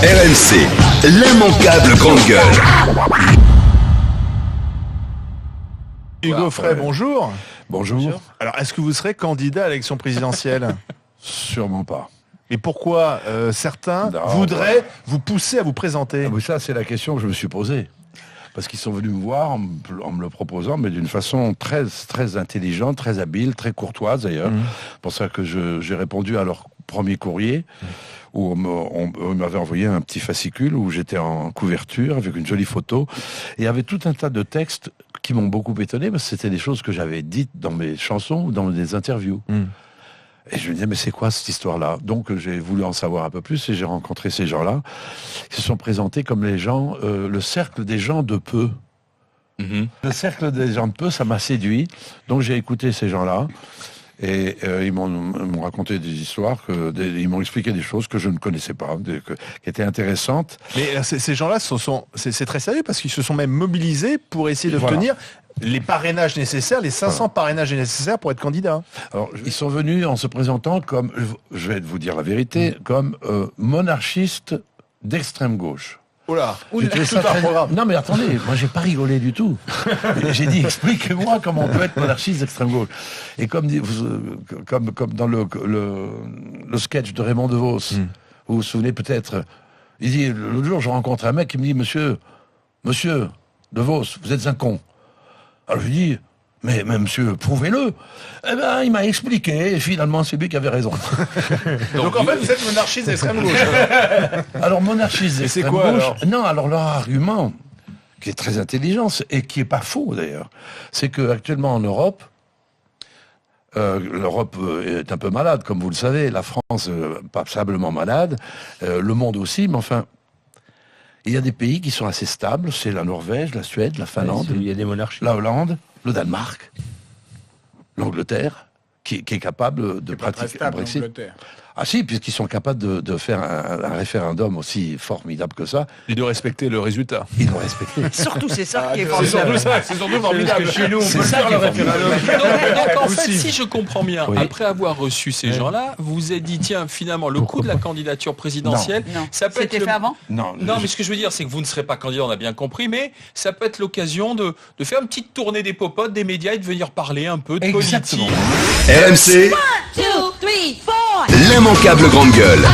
RMC, l'immanquable grande gueule. Hugo Frey, bonjour. Bonjour. Alors, est-ce que vous serez candidat à l'élection présidentielle? Sûrement pas. Et pourquoi certains Non, voudraient vous pousser à vous présenter? Ah, mais ça, c'est la question que je me suis posée. Parce qu'ils sont venus me voir en me le proposant, mais d'une façon très, très intelligente, très habile, très courtoise d'ailleurs. Pour ça que j'ai répondu à leur premier courrier, où on m'avait envoyé un petit fascicule où j'étais en couverture avec une jolie photo. Et il y avait tout un tas de textes qui m'ont beaucoup étonné, parce que c'était des choses que j'avais dites dans mes chansons ou dans des interviews. Et je me disais, mais c'est quoi cette histoire-là? Donc j'ai voulu en savoir un peu plus et j'ai rencontré ces gens-là. Ils se sont présentés comme les gens, le cercle des gens de peu. Le cercle des gens de peu, ça m'a séduit. Donc j'ai écouté ces gens-là. Et ils m'ont raconté des histoires, ils m'ont expliqué des choses que je ne connaissais pas, qui étaient intéressantes. Mais ces gens-là, c'est très sérieux parce qu'ils se sont même mobilisés pour essayer d'obtenir les parrainages nécessaires, les 500 parrainages nécessaires pour être candidat. Alors, ils sont venus en se présentant comme, je vais vous dire la vérité, comme monarchistes d'extrême gauche. Oh là, J'ai trouvé ça très... Non mais attendez, moi j'ai pas rigolé du tout. J'ai dit, expliquez-moi comment on peut être monarchiste d'extrême gauche. Et comme dans le sketch de Raymond DeVos, vous vous souvenez peut-être, il dit, l'autre jour je rencontre un mec qui me dit, monsieur DeVos, vous êtes un con. Alors je lui dis, mais monsieur, prouvez-le. Eh ben, il m'a expliqué, et finalement, c'est lui qui avait raison. Donc en fait, vous êtes monarchiste d'extrême gauche. Alors, monarchiste d'extrême gauche... alors non, alors leur argument, qui est très intelligent, et qui est pas faux d'ailleurs, c'est qu'actuellement en Europe, l'Europe est un peu malade, comme vous le savez, la France, passablement malade, le monde aussi, mais enfin... Il y a des pays qui sont assez stables, c'est la Norvège, la Suède, la Finlande, il y a des monarchies. la Hollande, le Danemark, l'Angleterre, qui est capable de pratiquer le Brexit. Ah si, puisqu'ils sont capables de faire un référendum aussi formidable que ça. Et de respecter le résultat. Ils doivent respecter. Surtout, c'est ça qui est C'est formidable. surtout formidable. Chez nous, on C'est peut ça faire qui le est référendum. Donc en fait, Aussi. si je comprends bien, Oui. après avoir reçu ces gens-là, vous vous êtes dit, tiens, finalement, le coup de la candidature présidentielle, Non, ça peut être c'était fait avant. Non, Non, mais ce que je veux dire, c'est que vous ne serez pas candidat, on a bien compris, mais ça peut être l'occasion de faire une petite tournée des popotes, des médias et de venir parler un peu de Exactement. politique. RMC, 2, 3, 4. l'immanquable grande gueule.